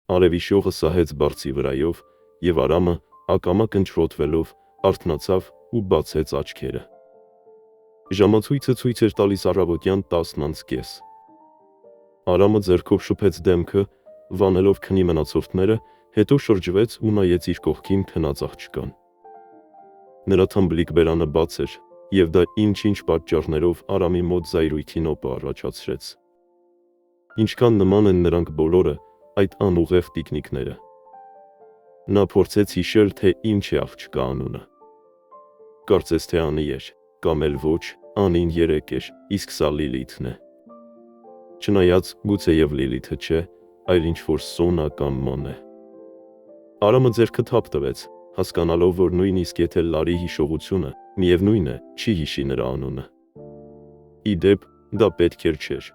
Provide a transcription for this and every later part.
Արևի շողը սահեց բարձի վրայով, և Արամը, ակամա կնճռոտվելով, արթնացավ ու բացեց աչքերը։ Ժամացույցը ցույց էր տալիս առավոտյան 10:30։ Արամը ձեռքով շփեց դեմքը, վանելով քնի մնացորդները, հետո շրջվեց ու նայեց իր կողքին քնած աղջկան։ Նրա թմբլիկ բերանը բաց էր, և դա ինչ-ինչ պատճառներով Արամի մոտ զայրույթի նոպը առաջացրեց։ Ինչքան նման են նրանք բոլորը, այդ անուղեղ տիկնիկները։ Նա փորձեց հիշել, թե ինչ է աղջկա անունը։ Կարծես թե Անի էր, կամ էլ ոչ, Անին 3 էր, իսկ սա Լիլիթն է։ Չնայած գուցեև Լիլիթը չէ, այլ ինչ-որ Սոնա կամ Ման է։ Արամը ձեռքը թափ տվեց, հասկանալով, որ նույնիսկ եթե Լարի հիշողությունը, միևնույն է, չի հիշի նրա անունը։ Ի դեպ, դա պետք էր չէր։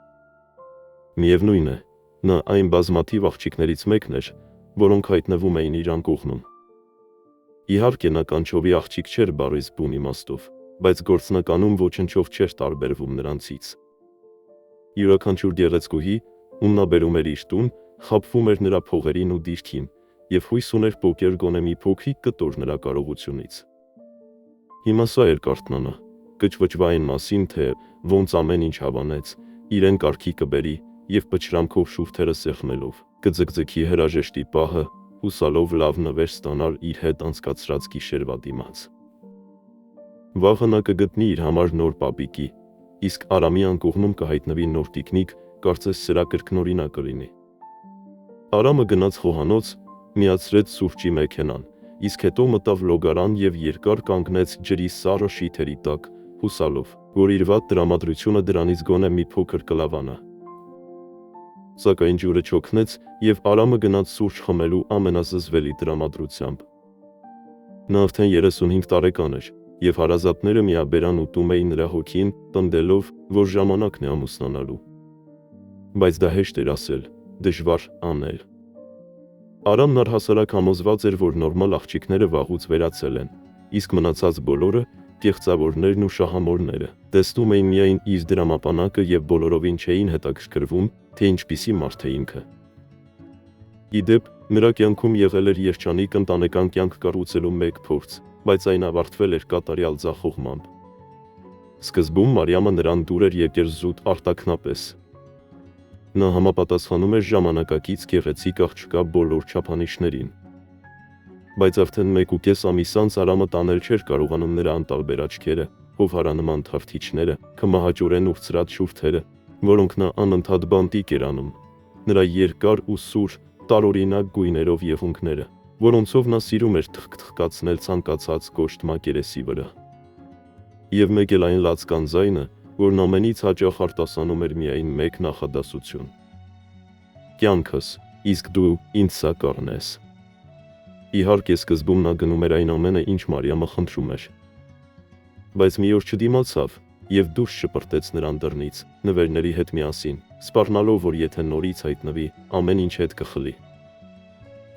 Միևնույն է, նա այն բազմաթիվ աղջիկներից մեկն էր, որոնք հայտնվում էին իր անկողնում։ Իհարկե նա կանչովի աղջիկ չէր բառից բուն իմաստով, բայց գործնականում ոչնչով չէր տարբերվում նրանցից։ Յուրաքանչյուր գեղեցկուհի, ում նա բերում էր իր տուն, խաբվում էր նրա փողերին ու դիրքին, և հույս ուներ պոկել գոնե մի փոքրիկ կտոր նրա կարողությունից։ Հիմա սա էր կարթնանա, կճվճվա այն մասին, թե ոնց ամեն ինչ հավանեց, իրեն կարգի կբերի և պչրանքով շուրթերը սեղմելով, կձգձգի հրաժեշտի պահը, հուսալով լավ նվեր ստանալ իր հետ անցկացրած գիշերվա դիմաց։ Վաղը նա կգտնի իր համար նոր պապիկի, իսկ Արամի անկողնում կհայտնվի նոր տիկնիկ, կարծես սրա կրկնօրինակ կլինի։ Արամը գնաց խոհանոց, միացրեց սուրճի մեքենան, իսկ հետո մտավ լոգարան և երկար կանգնեց ջրի սառը շիթերի տակ, հուսալով, որ իր վատ տրամադրությունը դրանից գոնե մի փոքր կլավանա։ Սակայն ջուրը չօգնեց, և Արամը գնաց սուրճ խմելու ամենազզվելի տրամադրությամբ։ Նա արդեն 35 տարեկան էր, և հարազատները միաբերան ուտում էին նրա հոգին, պնդելով, որ ժամանակն է ամուսնանալու։ Բայց դա հեշտ էր ասել, դժվար անել։ Արամն առհասարակ համոզված էր, որ նորմալ աղջիկները վաղուց վերացել են, իսկ մնացած բոլորը, կեղծավորներն ու շահամոլները, տեսնում էին միայն իր դրամապանակը և բոլորովին չէին հետաքրքրվում, թե ինչպիսի մարդ է ինքը։ Ի դեպ, նրա կյանքում եղել էր երջանիկ ընտանեկան կյանք կառուցելու մեկ փորձ, բայց այն ավարտվել էր կատարյալ ձախողմամբ։ Սկզբում Մարիամը նրան դուր էր եկել զուտ արտաքնապես։ Նա համապատասխանում էր ժամանակակից գեղեցիկ աղջկա բոլոր չափանիշներին։ Բայց արդեն 1.5 ամիս անց Արամը տանել չէր կարողանում նրա անտարբեր աչքերը, հովհարանման թավթիչները, քմահաճորեն ուրցրած շուրթերը, որոնք նա անընդհատ բանտիկ էր անում, նրա երկար ու սուր, տարօրինակ գույներով եղունգները, որոնցով նա սիրում էր թխկթխկացնել ցանկացած կոշտ մակերեսի վրա։ Եվ մեկ էլ այն լացկան ձայնը, որն ամենից հաճախ արտասանում էր միայն մեկ նախադասություն. «Կյանքս, իսկ դու ինձ սա կառնես»։ Իհարկե սկզբում նա գնում էր այն ամենը, ինչ Մարիամը խնդրում էր։ Բայց մի օր չդիմացավ և դուրս շպրտեց նրան դռնից, նվերների հետ միասին, սպառնալով, որ եթե նորից հայտնվի, ամեն ինչ հետ կխլի։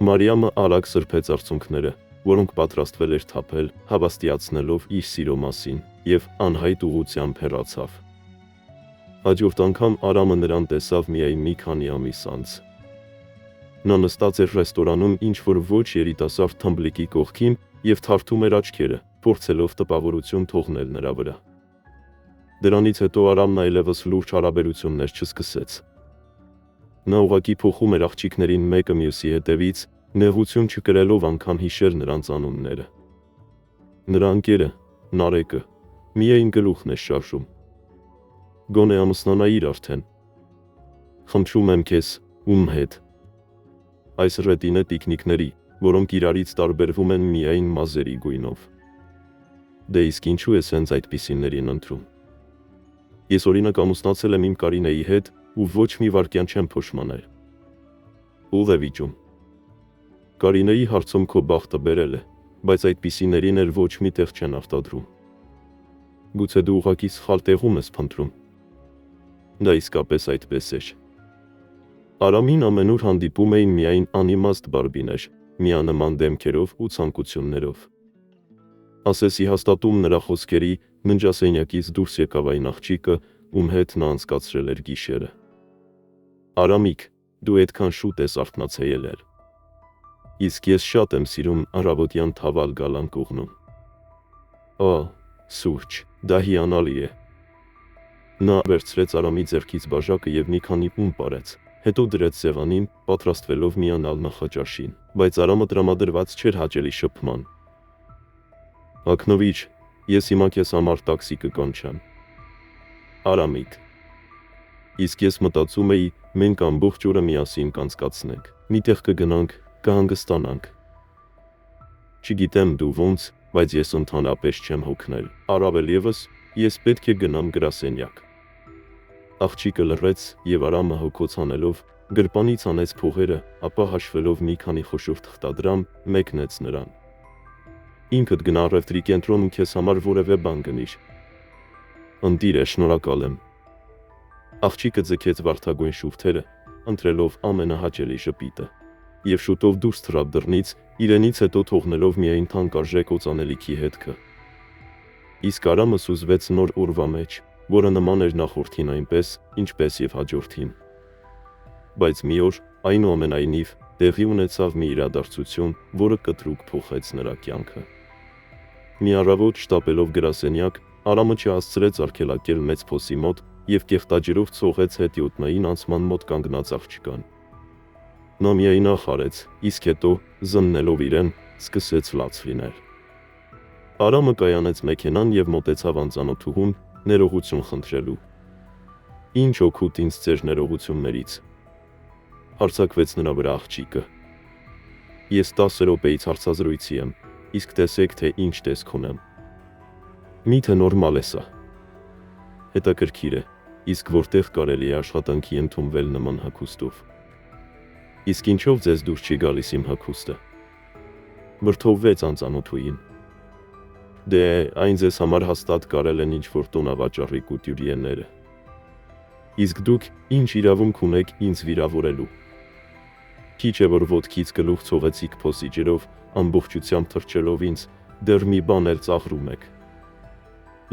Մարիամը արագ սրբեց արցունքները, որոնք պատրաստվել էր թափել, հավաստիացնելով իր սիրո մասին, և անհայտ ուղղությամբ հեռացավ։ Հաջորդ անգամ Արամը նրան տեսավ միայն մի քանի ամիս անց։ Նա նստած էր ռեստորանում ինչ-որ ոչ երիտասարդ թմբլիկի կողքին և թարթում էր աչքերը, փորձելով տպավորություն թողնել նրա վրա։ Դրանից հետո Արամն այլևս լուրջ հարաբերություններ չսկսեց։ Նա ուղղակի փոխում էր աղջիկներին մեկը մյուսի հետևից, նեղություն չկրելով անգամ հիշել նրանց անունները։ Նրա ընկերը, Նարեկը, միայն գլուխն է շարժում։ Գոնե ամուսնանայիր արդեն։ Խնդրում եմ քեզ, ում հետ։ Այս ռետինե տիկնիկների, որոնք իրարից տարբերվում են միայն մազերի գույնով։ Դե իսկ ինչու ես հենց այդպիսիներին ընտրում։ Ես օրինակ ամուսնացել եմ իմ Կարինեի հետ ու ոչ մի վայրկյան չեմ փոշմանել։ Ո՞վ է վիճում։ Կարինեի հարցում քո բախտը բերել է, բայց այդպիսիներին էլ ոչ մի տեղ չեն արտադրում։ Գուցե դու ուղղակի սխալ տեղում ես փնտրում։ Դա իսկապես այդպես էր։ Արամին ամենուր հանդիպում էին միայն անիմաստ բարբիներ, միանման դեմքերով ու ցանկություններով։ Ասեսի հաստատում նրա խոսքերի, ննջասենյակից դուրս եկավ այն աղջիկը, ում հետ նա անցկացրել էր գիշերը։ Արամիկ, Դու այդքան շուտ ես արթնացել ելել։ Իսկ ես շատ եմ սիրում առավոտյան թավալ գալան կողնում։ Ա, սուրճ, դա հիանալի է։ Նա վերցրեց Արամի ձեռքից բաժակը եւ մի քանի ում պարեց, հետո դրեց սեղանին, պատրաստվելով միանալ նախաճաշին, բայց Արամը տրամադրված չէր հաճելի շփման։ Ակնովիչ, ես հիմա քեզ համար տաքսի կկանչեմ։ Արամիկ։ Իսկ ես մտածում էի, մենք ամբողջ օրը միասին կանցկացնենք, միտեղ կգնանք, կհանգստանանք։ Չգիտեմ դու ոնց, բայց ես ընդհանրապես չեմ հոգնել, առավել ևս, ես պետք է գնամ գրասենյակ։ Աղջիկը լռեց եւ Արամը հոգոց անելով, գրպանից անեց փողերը, ապա հաշվելով մի քանի խոշոր թղթադրամ, մեկնեց նրան։ Ինքդ գնա առևտրի կենտրոն ու քեզ համար որևէ բան գնիր։ Ընտիր է, շնորհակալ եմ։ Աղջիկը ձգեց վարդագույն շուրթերը, ընտրելով ամենահաճելի ժպիտը, եւ շուտով դուրս թռավ դռնից, իրենից հետո թողնելով միայն թանկարժեք օծանելիքի հետքը։ Իսկ Արամը սուզվեց նոր օրվա մեջ, որը նման էր նախորդին այնպես, ինչպես եւ հաջորդին։ Բայց մի օր, այնուամենայնիվ, տեղի ունեցավ մի իրադարձություն, որը կտրուկ փոխեց նրա կյանքը։ Մի առավոտ շտապելով գրասենյակ, Արամը չհասցրեց արգելակել մեծ փոսի մոտ եւ կեղտաջրով ցողեց հետիոտնային անցման մոտ կանգնած աղջկան։ Նա միայն ախարեց, իսկ հետո, զննելով իրեն, սկսեց լաց լինել։ Արամը կայանեց մեքենան եւ մոտեցավ անծանոթուհուն, ներողություն խնդրելու։ Ինչ օգուտ ինձ ձեր ներողություններից։ Հարձակվեց նրա վրա աղջիկը։ Ես 10 րոպեից հարցազրույցի եմ, իսկ տեսեք թե ինչ տեսք ունեմ։ Միթե նորմալ է սա։ Հետաքրքիր է, իսկ որտեղ կարելի է աշխատանքի ընդունվել նման հագուստով։ Իսկ ինչով ձեզ դուրս չի գալիս իմ հագուստը։ Վրդովվեց անծանոթուհին։ Դե, այն ձեզ համար հաստատ կարել են ինչ-որ տոնավաճառի կուտյուրիեները։ Իսկ դուք ինչ իրավունք ունեք ինձ վիրավորելու։ Քիչ է որ ոտքից գլուխ ցողեցիք փոսի ջրով, ամբողջությամբ թրջելով ինձ, դեռ մի բան էլ ծաղրում եք։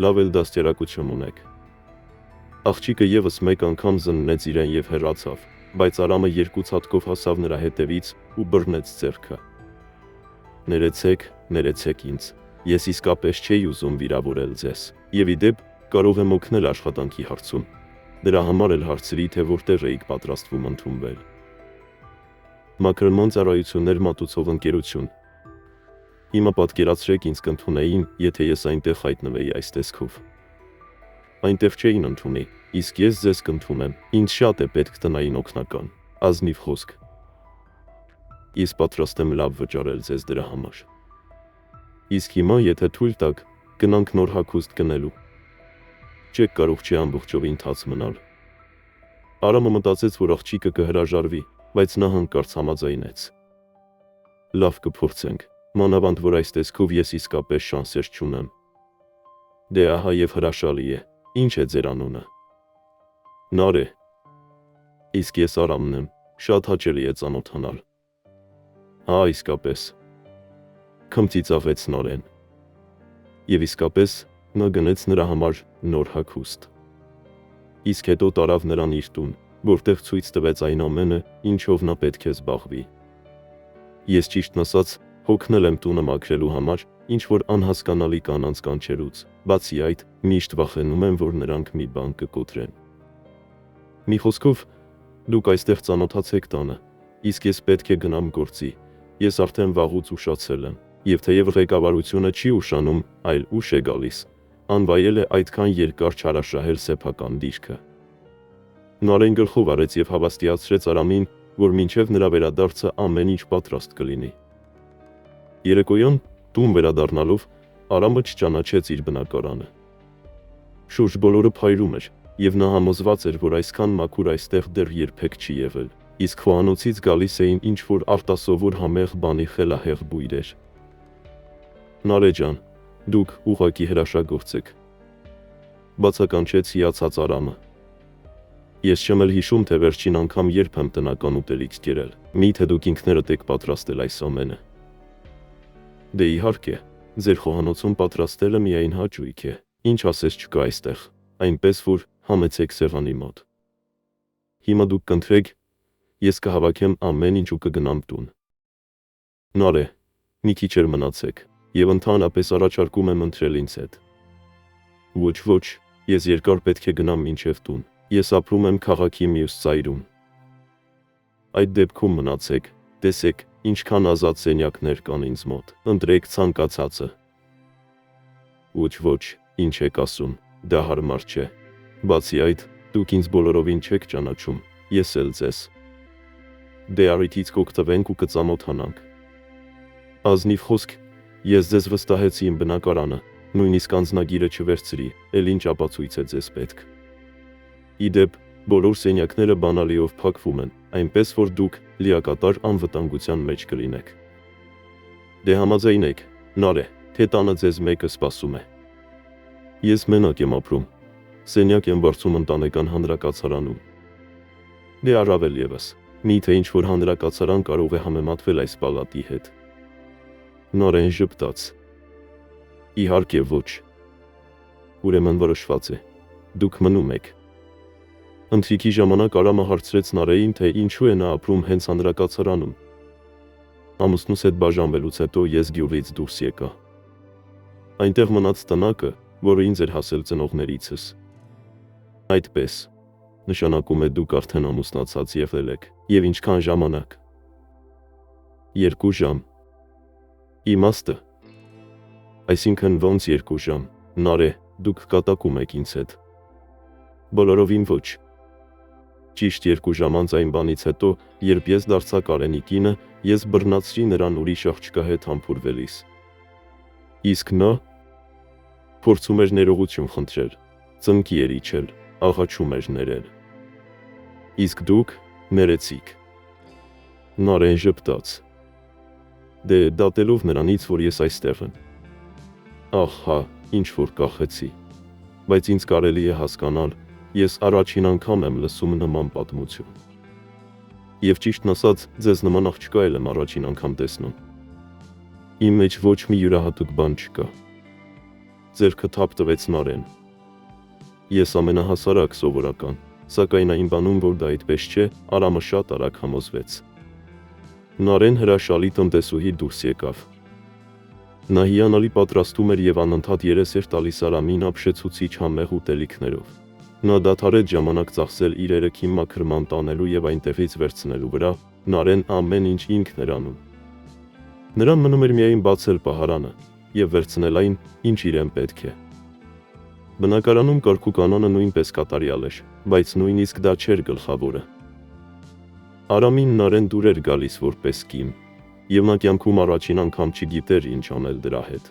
Լավ էլ դաստիարակություն ունեք։ Աղջիկը եւս մեկ անգամ զննեց իրեն եւ հեռացավ, բայց Արամը երկու ցատկով հասավ նրա հետևից ու բռնեց ձեռքը։ Ներեցեք ինձ, ես իսկապես չէի ուզում վիրավորել ձեզ, եւ իդեպ կարող եմ օգնել աշխատանքի հարցում։ Դրա համար էլ հարցրի, թե որտեղ էիք պատրաստվում ընդունվել։ Մակրոմոն ծառայություններ մատուցող ընկերություն։ Հիմա պատկերացրեք ինձ կընդունեին, եթե ես այնտեղ հայտնվեի այս տեսքով։ Այնտեղ չէին ընդունի, իսկ ես ձեզ կընդունեմ, ինձ շատ է պետք տնային օգնական, ազնիվ խոսք։ Ես պատրաստ եմ լավ վճարել ձեզ դրա համար։ Իսկ հիմա, եթե թույլ տաք, գնանք նոր հագուստ գնելու։ Չեք կարող չի ամբողջովին թաց մնալ։ Արամը մտածեց, որ աղջիկը կհրաժարվի, բայց նա հանկարծ համաձայնեց։ Լավ կփորձենք, մանավանդ որ այս տեսքով ես իսկապես շանսեր չունեմ։ Դե ահա եւ հրաշալի է, ինչ է ձեր անունը։ Նարե։ Իսկ ես Արամն եմ, շատ հաճելի է ծանոթանալ։ Հա, իսկապես։ Քմծիծաղեց Նարեն։ Եվ իսկապես, նա գնեց նրա համար նոր հագուստ։ Իսկ հետո տարավ նրան իր տուն, որտեղ ցույց տվեց այն ամենը, ինչով նա պետք է զբաղվի։ Ես ճիշտն ասած, հոգնել եմ տունը մաքրելու համար, ինչ որ անհասկանալի կանանց կանչելուց, բացի այդ, միշտ վախենում եմ, որ նրանք մի բան կկոտրեն։ Մի խոսքով, դուք այստեղ ծանոթացեք տանը, իսկ ես պետք է գնամ գործի, ես արդեն վաղուց ուշացել եմ, եւ թեև ղեկավարությունը չի ուշանում, այլ ուշ է գալիս, անվայել է այդքան երկար չարաշահել սեփական դիրքը։ Նարեն գլխով արեց եւ հավաստիացրեց Արամին, որ մինչև նրա վերադարձը ամեն ինչ պատրաստ կլինի։ Երեկոյան, տուն վերադառնալով, Արամը չճանաչեց իր բնակարանը։ Շուրջ բոլորը փայլում էր, եւ նա համոզված էր, որ այսքան մաքուր այստեղ դեռ երբեք չի եղել, իսկ խոհանոցից գալիս էին ինչ-որ արտասովոր համեղ բանի խելահեղ բույրեր։ Նարե ջան, դուք ուղղակի հրաշագործ եք, բացականչեց հիացած Արամը։ Ես չեմ էլ հիշում, թե վերջին անգամ երբ եմ տնական ուտելիք կերել, միթե դուք ինքներդ եք պատրաստել այս ամենը։ Դե իհարկե, ձեր խոհանոցում պատրաստելը միայն հաճույք է, ինչ ասես չկա այստեղ, այնպես որ համեցեք սեղանի մոտ։ Հիմա դուք կընտրեք, ես կհավաքեմ ամեն ինչ ու կգնամ տուն։ Նարէ, մի քիչ էր մնացեք, եւ ընդհանրապես առաջարկում եմ ընտրել ինձ հետ։ Ոչ, ես երկար պետք է գնամ մինչև տուն, ես ապրում եմ քաղաքի մյուս ծայրում։ Այդ դեպքում մնացեք, տեսեք, ինչքան ազատ սենյակներ կան ինձ մոտ, ընտրեք ցանկացածը։ Ոչ, ինչ եք ասում, դա հարմար չէ։ Բացի այդ, դուք ինձ բոլորովին չեք ճանաչում, ես էլ ձեզ։ Դե առիթից կօգտվենք ու կծամոթանանք։ Ազնիվ խոսք, ես ձեզ վստահեցի իմ բնակարանը, նույնիսկ անձնագիրը չվերցրի, էլ ինչ ապացույց է ձեզ պետք։ Իդեպ, բոլոր սենյակները բանալիով փակվում են, այնպես որ դուք լիակատար անվտանգության մեջ կլինեք։ Դե համաձայնեք, Նարէ, թե տանը ձեզ մեկը սպասում է։ Ես մենակ եմ ապրում, սենյակ եմ վարձում ընտանեկան հանրակացարանում։ Դե առավել ևս, միթե ինչ-որ հանրակացարան կարող է համեմատվել այս պալատի հետ։ Նարէն ժպտաց։ Իհարկե ոչ։ Ուրեմն որոշված է, դուք մնում եք։ Ընթրիքի ժամանակ Արամը հարցրեց Նարեին, թե ինչու է նա ապրում հենց հանրակացարանում։ Ամուսնուս հետ բաժանվելուց հետո ես գյուղից դուրս եկա։ Այնտեղ մնաց տնակը, որը ինձ էր հասել ծնողներիցս։ Այդպես, նշանակում է դուք արդեն ամուսնացած եղել եք, եւ ինչքան ժամանակ։ 2 ժամ։ Իմաստը։ Այսինքն ոնց 2 ժամ, Նարէ, դուք կատակում եք ինձ հետ։ Բոլորովին ոչ։ Ճիշտ 2 ժամ անց այն բանից հետո, երբ ես դարձա Կարենի կինը, ես բռնացրի նրան ուրիշ աղջկա հետ համբուրվելիս։ Իսկ նա փորձում էր ներողություն խնդրել, ծնկի էր իջել, աղաչում էր ներել։ Իսկ դուք ներեցիք։ Նարէն ժպտաց։ Դե դատելով նրանից, որ ես այստեղ եմ։ Ահա, ինչ որ կախեցի։ Բայց ինձ կարելի է հասկանալ, ես առաջին անգամ եմ լսում նման պատմություն։ Եվ ճիշտն ասած, ձեզ նման աղջկա էլ եմ առաջին անգամ տեսնում։ Իմ մեջ ոչ մի յուրահատուկ բան չկա։ Ձեռքը թափ տվեց Նարեն։ Ես ամենահասարակ սովորական, սակայն այն բանում, որ դա այդպես չէ, Արամը շատ արագ համոզվեց։ Նարեն հրաշալի տնտեսուհի դուրս եկավ։ Նա հիանալի պատրաստում էր եւ անընդհատ երես էր տալիս Արամին ապշեցուցիչ համեղ ուտելիքներով։ Նա դադարեց ժամանակ ծախսել իր երեքի մաքրման տանելու եւ այնտեղից վերցնելու վրա, Նարեն ամեն ինչ ինքն էր անում։ Նրան մնում էր միայն բացել պահարանը եւ վերցնել այն, ինչ իրեն պետք է։ Բնակարանում կարգու կանոնը նույնպես կատարյալ էր, բայց նույնիսկ դա չէր գլխավորը։ Արամին Նարեն դուր էր գալիս որպես կին, եւ նա կյանքում առաջին անգամ չգիտեր ինչ անել դրա հետ։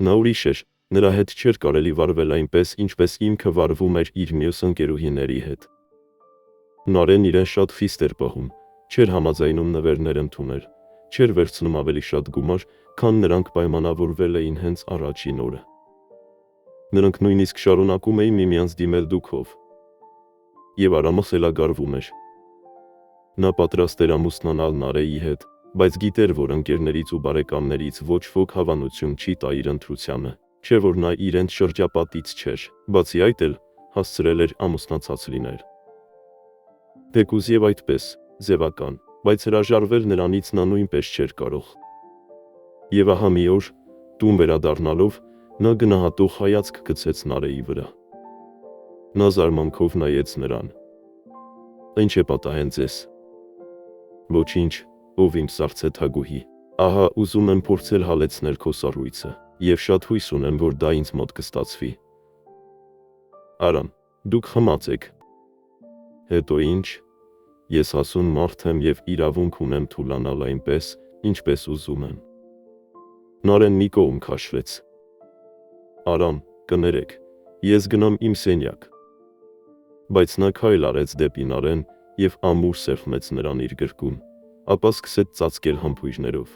Նա ուրիշ էր, նրա հետ չէր կարելի վարվել այնպես, ինչպես ինքը վարվում էր իր մյուս ընկերուհիների հետ։ Նարեն իրեն շատ խիստ էր պահում, չէր համաձայնում նվերներ ընդունել, չէր վերցնում ավելի շատ գումար, քան նրանք պայմանավորվել էին հենց առաջին օրը։ Նրանք նույնիսկ շարունակում էին միմյանց դիմել դուքով։ Եվ Արամը խելագարվում էր։ Նա պատրաստ էր ամուսնանալ Նարեի հետ, բայց գիտեր, որ ընկերներից ու բարեկամներից ոչ ոք հավանություն չի տա իր ընտրությանը, չէ որ նա իրենց շրջապատից չէր, բացի այդ էլ հասցրել էր ամուսնացած լինել։ Թեկուզ եւ այդպես, ձևական, բայց հրաժարվել նրանից նա նույնպես չէր կարող։ Եվ ահա մի օր, տուն վերադառնալով, նա գնահատող հայացք գցեց Նարեի վրա։ Նա զարմանքով նայեց նրան։ Ինչ է պատահեն ձեզ։ Ոչինչ, ով իմ սառցեթագուհի, ահա ուզում եմ փորձել հալեցնել քո սառույցը, եւ շատ հույս ունեմ, որ դա ինձ մոտ կստացվի։ Արամ, դուք խմած եք։ Հետո ինչ։ Ես հասուն մարդ եմ եւ իրավունք ունեմ թուլանալ այնպես, ինչպես ուզում եմ։ Նարեն մի կողմ քաշվեց։ Արամ, կներեք, ես գնամ իմ սենյակ։ Բայց նա քայլ արեց դեպի Նարեն եւ ամուր սեղմեց նրան իր գրկում, ապա սկսեց ծածկել համբույրներով։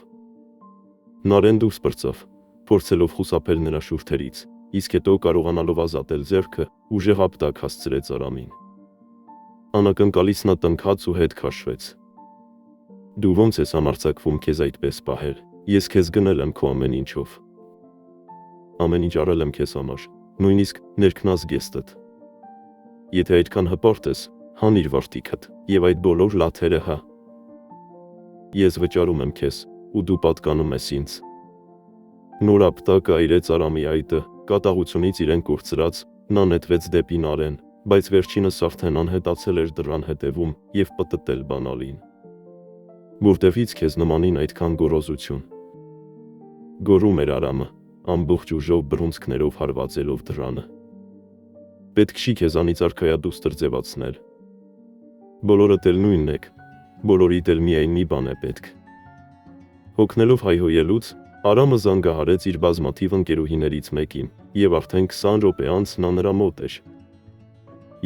Նարեն դուրս պրծավ, փորձելով խուսափել նրա շուրթերից, իսկ հետո կարողանալով ազատել ձեռքը, ուժեղ ապտակ հասցրեց Արամին։ Անակնկալից նա տնքաց ու հետ քաշվեց։ Դու ոնց ես համարձակվում քեզ այդպես պահել, ես քեզ գնել եմ քո ամեն ինչով։ Ամեն ինչ արել եմ քեզ համար, նույնիսկ ներքնազգեստդ։ Եթե այդքան հպարտ ես, հանիր որդիքդ, եւ այդ բոլոր լաթերը հա։ Ես վճարում եմ քեզ, ու դու պատկանում ես ինձ։ Նոր ապտակը այրեց Արամի այտը, կատաղությունից իրեն կուրծրած, նա նետվեց դեպի Նարեն, բայց վերջինս արդեն անհետացել էր դռան հետևում եւ պտտել բանալին։ Որտեղից քեզ նմանին այդքան գոռոզություն։ Գոռում էր Արամը, ամբողջ ուժով բռունցքներով հարվածելով դռանը։ Պետք չի քեզանից արքայադուստր ձևացնել։ Բոլորդ էլ նույնն եք, բոլորիդ էլ միայն մի բան է պետք։ Հոգնելով հայհոյելուց, Արամը զանգահարեց իր բազմաթիվ ընկերուհիներից մեկին, եւ արդեն 20 րոպե անց նա նրա մոտ էր։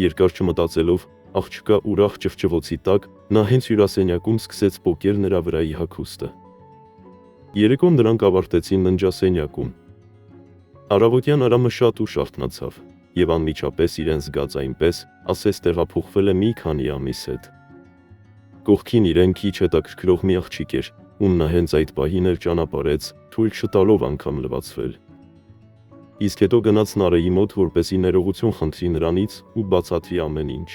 Երկար չմտածելով, աղջկա ուրախ ճվճվոցի տակ, նա հենց հյուրասենյակում սկսեց պոկել նրա վրայի հագուստը։ Երեկոն նրանք ավարտեցին ննջասենյակում։ Առավոտյան Արամը շատ ուշ արթնացավ, եւ անմիջապես իրեն զգաց այնպես, ասես տեղափոխվել է մի քանի ամիս հետ։ Կողքին իրեն քիչ հետաքրքրող մի աղջիկ էր, ում նա հենց այդ պահին էր ճանապարհեց, թույլ չտալով անգամ լվացվել։ Իսկ հետո գնաց Նարեի մոտ, որպեսի ներողություն խնդրի նրանից ու բացատրի ամեն ինչ։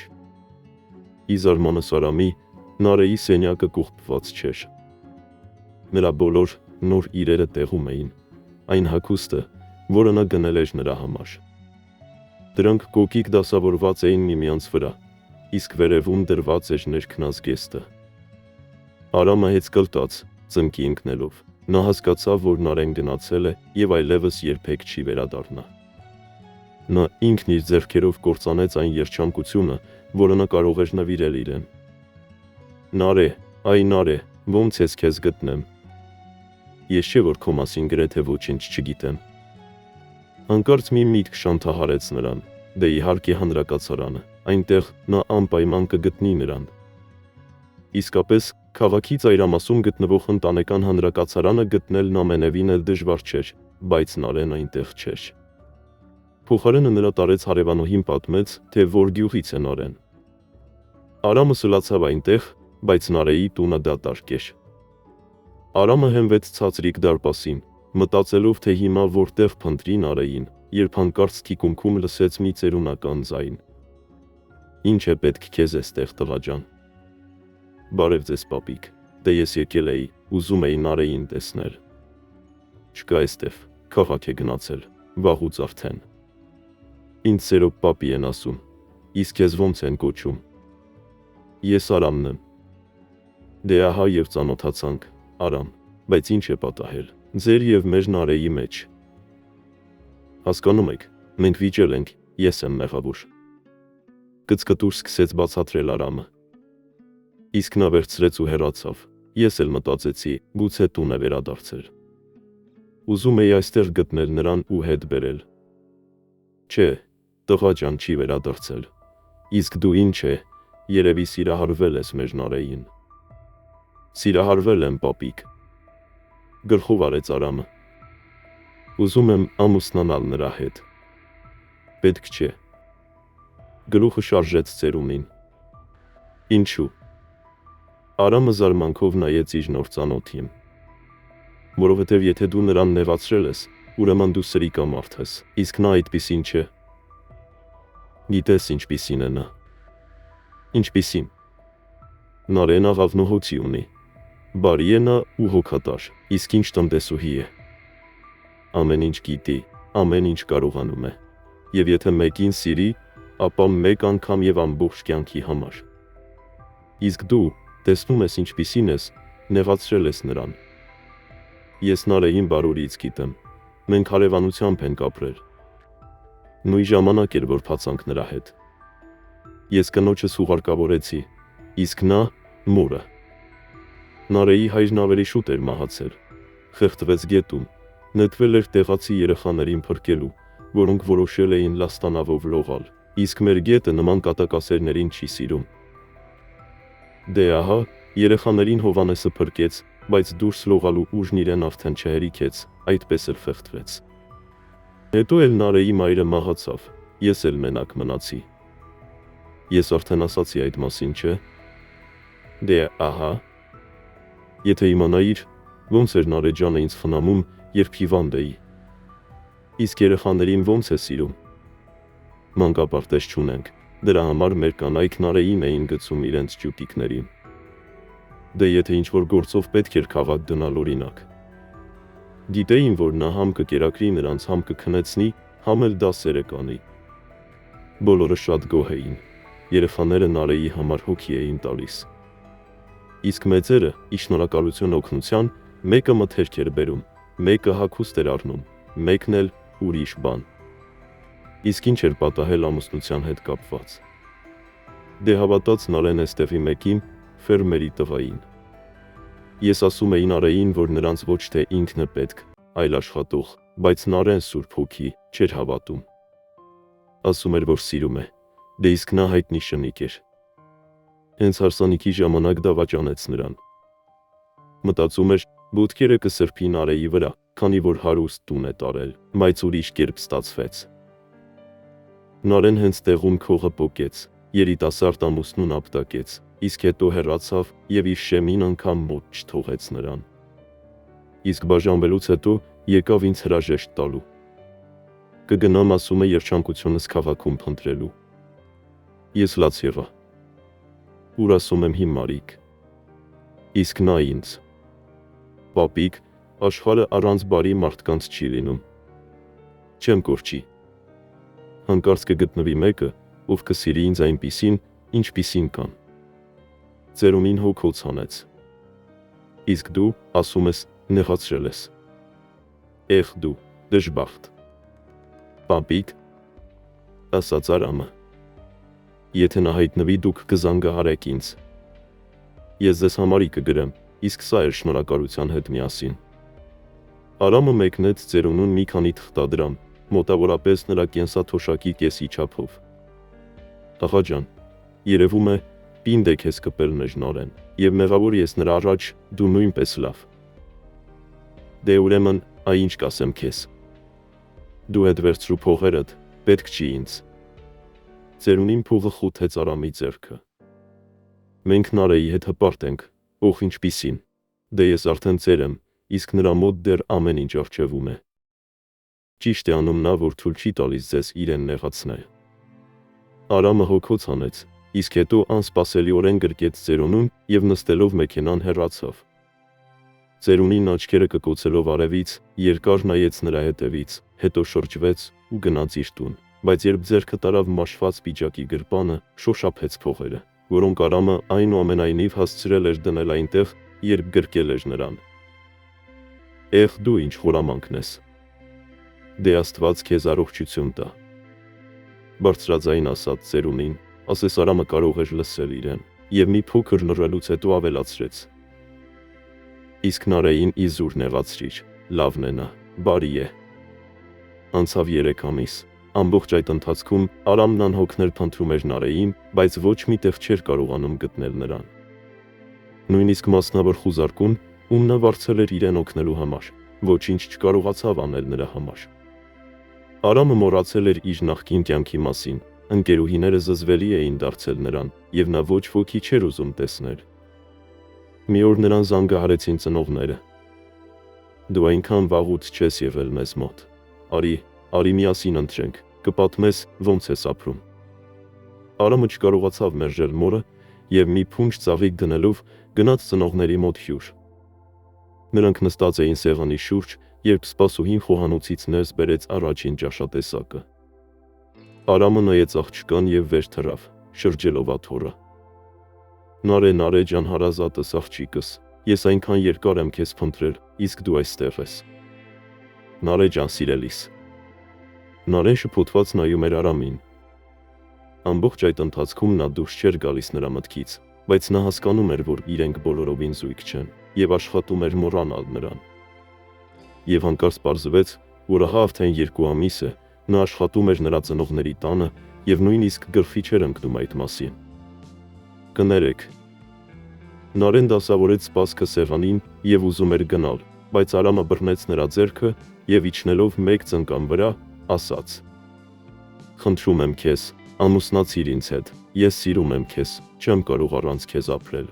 Ի զարմանս Արամի, Նարեի սենյակը կողպված չէր։ Նրա բոլոր նոր իրերը տեղում էին, այն հագուստը, որը նա գնել էր նրա համար։ Դրանք կոկիկ դասավորված էին միմյանց վրա, իսկ վերևում դրված էր ներքնած գեստը։ Արամը հեծկլտաց, ծնկի ընկնելով, նա հասկացավ, որ Նարեն գնացել է եւ այլևս երբեք չի վերադառնա։ Նա ինքն իր ձեռքերով կործանեց այն երջանկությունը, որը նա կարող էր նվիրել իրեն։ Նարե, այ Նարե, ո՞նց ես քեզ գտնեմ։ Ես չէ որ քո մասին գրեթե ոչինչ չգիտեմ։ Հանկարծ մի միտք շանթահարեց նրան, դե իհարկե հանրակացարանը, այնտեղ նա անպայման կգտնի նրան։ Իսկապես, քաղաքի ծայրամասում գտնվող ընտանեկան հանրակացարանը գտնելն ամենևին էլ դժվար չէր, բայց Նարեն այնտեղ չէր։ Փոխարենը նրա տարեց հարևանուհին պատմեց, թե որ գյուղից է Նարեն։ Արամը սլացավ այնտեղ, բայց Նարեի տունը դատարկ էր։ Արամը հենվեց ցածրիկ դարպասին, մտածելով, թե հիմա որտեղ փնտրի Նարեին, երբ հանկարծ թիկունքում լսեց մի ծերունական ձայն։ Ինչ է պետք քեզ էստեղ, տղա ջան։ Բարև ձեզ, պապիկ, դե ես եկել էի, ուզում էի Նարեին տեսնել։ Չկա էստեղ, քաղաք է գնացել, վաղուց արդեն։ Ինձ սերոբ պապի են ասում, իսկ քեզ ո՞նց են կոչում։ Ես Արամն եմ։ Դե ահա եւ ծանոթացանք, Արամ, բայց ինչ է պատահել, ձեր եւ մեր Նարեի մեջ։ Հասկանում եք, մենք վիճել ենք, ես եմ մեղավոր։ Կծկտուր սկսեց բացատրել Արամը։ Իսկ նա վերցրեց ու հեռացավ, ես էլ մտածեցի, գուցե տուն է վերադարձել։ Ուզում էի այստեղ գտնել նրան ու հետ բերել։ Չէ, տղա ջան չի վերադարձել։ Իսկ դու ինչ է, երևի սիրահարվել ես մեր Նարեին։ Սիրահարվել եմ, պապիկ։ Գլխով արեց Արամը։ Ուզում եմ ամուսնանալ նրա հետ։ Պետք չէ։ Գլուխը շարժեց ծերունին։ Ինչու։ Արամը զարմանքով նայեց իր նոր ծանոթին։ Որովհետև եթե դու նրան նեղացրել ես, ուրեմն դու սրիկա մարդ ես, իսկ նա այդպիսին չէ։ Գիտես ինչպիսին է նա։ Ինչպիսին։ Նարեն աղավնոհոցի ունի։ Բարի է նա ու հոգատար, իսկ ինչ տնտեսուհի է։ Ամեն ինչ գիտի, ամեն ինչ կարողանում է։ Եվ եթե մեկին սիրի, ապա մեկ անգամ եւ ամբողջ կյանքի համար։ Իսկ դու տեսնում ես ինչպիսին ես, նեղացրել ես նրան։ Ես Նարեին բարուրից գիտեմ, մենք հարևանությամբ ենք ապրել։ Նույն ժամանակ էր, որ փացանք նրա հետ։ Ես կնոջս ուղարկավորեցի, իսկ նա մորը։ Նարեի հայրն ավելի շուտ էր մահացել, խեղդվեց գետում, նետվել էր տեղացի երեխաներին փրկելու, որոնք որոշել էին լաստանավով լողալ, իսկ մեր գետը նման կատակասերներին չի սիրում։ Դե ահա, երեխաներին Հովանեսը փրկեց, բայց դուրս լողալու ուժն իրեն արդեն չհերիքեց, այդպես էլ խեղդվեց։ Հետո էլ Նարեի մայրը մահացավ, ես էլ մենակ մնացի։ Ես արդեն ասացի այդ մասին, չէ։ Դե ահա։ Եթե իմանայիր, ոնց էր Նարե ջանը ինձ խնամում, երբ հիվանդ էի։ Իսկ երեխաներին ոնց է սիրում։ Մանկապարտեզ չունենք, Դրա համար մեր կանայք նարեին էին գցում իրենց ճուտիկներին։ Դե եթե ինչ-որ գործով պետք էր քաղաք դնալ օրինակ։ Գիտեին, որ նա համ կկերակրի նրանց, համ կքնեցնի, համ էլ դասերը կանի։ Բոլորը շատ գոհ էին։ Երեխաները նարեի համար հոգի էին տալիս։ Իսկ մեծերը, ի շնորհակալություն օգնության, մեկը մթերք էր բերում, մեկը հագուստ էր առնում, մեկն էլ ուրիշ բան։ Իսկ ինչ էր պատահել ամուսնության հետ կապված։ Դե հավատաց Նարեն էստեղի մեկին, ֆերմերի տղային։ Ես ասում էի Նարեին, որ նրանց ոչ թե ինքն է պետք, այլ աշխատող, բայց Նարեն սուրբ հոգի չէր հավատում։ Ասում էր, որ սիրում է, դե իսկ նա հայտնի շնիկ էր։ Հենց հարսանիքի ժամանակ դավաճանեց նրան։ Մտածում էր, ոտքերը կսրբի Նարեի վրա, քանի որ հարուստ տուն է տարել, բայց ուրիշ կերպ ստացվեց։ Նարեն հենց տեղում քողը պոկեց, երիտասարդ ամուսնուն ապտակեց, իսկ հետո հեռացավ և իր շեմին անգամ մոտ չթողեց նրան։ Իսկ բաժանվելուց հետո եկավ ինձ հրաժեշտ տալու։ Կգնամ, ասում է, երջանկությունս քաղաքում փնտրելու։ Ես լաց եղա։ Ուր ասում եմ հիմարիկ։ Իսկ նա ինձ։ Պապիկ, աշխարհը առանց բարի մարդկանց չի լինում։ Չեմ կորչի։ Հանկարծ կգտնվի մեկը, ով կսիրի ինձ այնպիսին, ինչպիսին կան։ Ծերունին հոգոց հանեց։ Իսկ դու, ասում ես, նեղացրել ես։ Էխ դու, դժբախտ։ Պապիկ, ասաց Արամը։ Եթե նա հայտնվի, դուք կզանգահարեք ինձ։ Ես ձեզ համարի կգրեմ, իսկ սա էր շնորհակալության հետ միասին։ Արամը մեկնեց ծերունուն մի քանի թղթադրամ, մոտավորապես նրա կենսաթոշակի կեսի չափով։ Աղա ջան, երևում է, պինդ է քեզ կպել Նարեն, և մեղավոր ես նրա առաջ, դու նույնպես լավ։ Դե ուրեմն, այ ինչ կասեմ քեզ։ Դու հետ վերցրու փողերդ, պետք չի ինձ։ Ծերունին փողը խութեց Արամի ձեռքը։ Մենք Նարեի հետ հպարտ ենք, ող ինչպիսին։ Դե ես արդեն ծեր եմ, իսկ նրա մոտ դեռ ամեն ինչ առջևում է։ Ճիշտ է անում նա, որ թույլ չի տալիս ձեզ իրեն նեղացնել։ Արամը հոգոց հանեց, իսկ հետո անսպասելիորեն գրկեց ծերունուն և նստելով մեքենան հեռացավ։ Ծերունին աչքերը կկոցելով արևից, երկար նայեց նրա հետևից, հետո շրջվեց ու գնաց իր տուն, բայց երբ ձեռքը տարավ մաշված պիջակի գրպանը, շոշափեց փողերը, որոնք Արամը այնուամենայնիվ հասցրել էր դնել այնտեղ, երբ գրկել էր նրան։ Էխ դու ինչ խորամանկն ես։ Դե Աստված քեզ առողջություն տա։ Բարձրաձայն ասաց ծերունին, ասես Արամը կարող էր լսել իրեն, և մի փոքր լռելուց հետո ավելացրեց. Իսկ Նարեին իզուր նեղացրիր, լավն է նա, բարի է։ Անցավ 3 ամիս, ամբողջ այդ ընթացքում Արամն անհոգներ փնտրում էր Նարեին, բայց ոչ մի տեղ չէր կարողանում գտնել նրան։ Նույնիսկ մասնավոր խուզարկուն, ում նա վարձել էր իրեն օգնելու համար, ոչինչ չկարողացավ անել նրա համար։ Արամը մոռացել էր իր նախկին կյանքի մասին, ընկերուհիները զզվելի էին դարձել նրան, և նա ոչ ոքի չէր ուզում տեսնել։ Մի օր նրան զանգահարեցին ծնողները։ Դու այնքան վաղուց չես եղել մեզ մոտ։ Արի միասին ընթրենք, կպատմես, ոնց ես ապրում։ Արամը չկարողացավ մերժել մորը և մի փունջ ծաղիկ դնելով գնաց ծնողների մոտ հյուր։ Նրանք նստած էին սեղանի շուրջ, երբ սպասուհին խոհանոցից ներս բերեց առաջին ճաշատեսակը։ Արամը նայեց աղջկան և վեր թռավ, շրջելով աթոռը։ Նարե ջան հարազատս աղջիկս, ես այնքան երկար եմ քեզ փնտրել, իսկ դու այստեղ ես։ Նարե ջան սիրելիս։ Նարեն շփոթված նայում էր Արամին։ Ամբողջ այդ ընթացքում նա դուրս չէր գալիս նրա մտքից, բայց նա հասկանում էր, որ իրենք բոլորովին զույգ չեն, և աշխատում էր մոռանալ նրան։ Եվ հանկարծ պարզվեց, որ ահա արդեն 2 ամիս է, նա աշխատում էր նրա ծնողների տանը և նույնիսկ գլխի չէր ընկնում այդ մասին։ Կներեք։ Նարեն դասավորեց սպասքը սեղանին և ուզում էր գնալ, բայց Արամը բռնեց նրա ձեռքը և իջնելով մեկ ծնկան վրա, ասաց. Խնդրում եմ քեզ, ամուսնացիր ինձ հետ, ես սիրում եմ քեզ, չեմ կարող առանց քեզ ապրել։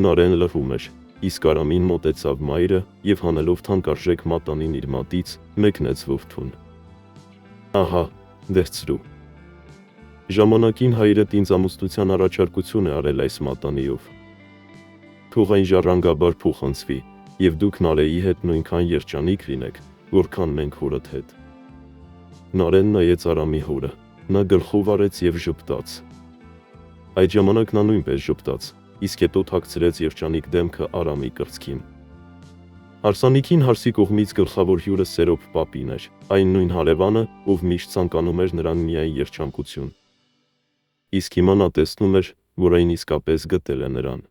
Նարեն լռում էր, իսկ Արամին մոտեցավ մայրը և հանելով թանկարժեք մատանին իր մատից, մեկնեց որդուն։ Ահա, դերձրու։ Ժամանակին հայրդ ինձ ամուսնության առաջարկություն է արել այս մատանիով։ Թող այն ժառանգաբար փոխանցվի, եւ դուք Նարեի հետ նույնքան երջանիկ լինեք, որքան մենք հորդ հետ։ Նարեն նայեց Արամի հորը, նա գլխով արեց եւ ժպտաց։ Այդ ժամանակ նա նույնպես ժպտաց, իսկ հետո թաքցրեց երջանիկ դեմքը Արամի կրծքին։ Հարսանիքին հարսի կողմից գլխավոր հյուրը Սերոբ պապին էր, այն նույն հարևանը, ով միշտ ցանկանում էր նրան միայն երջանկություն։ Իսկ հիմա նա տեսնում էր, որ այն իսկապես գտել է նրան։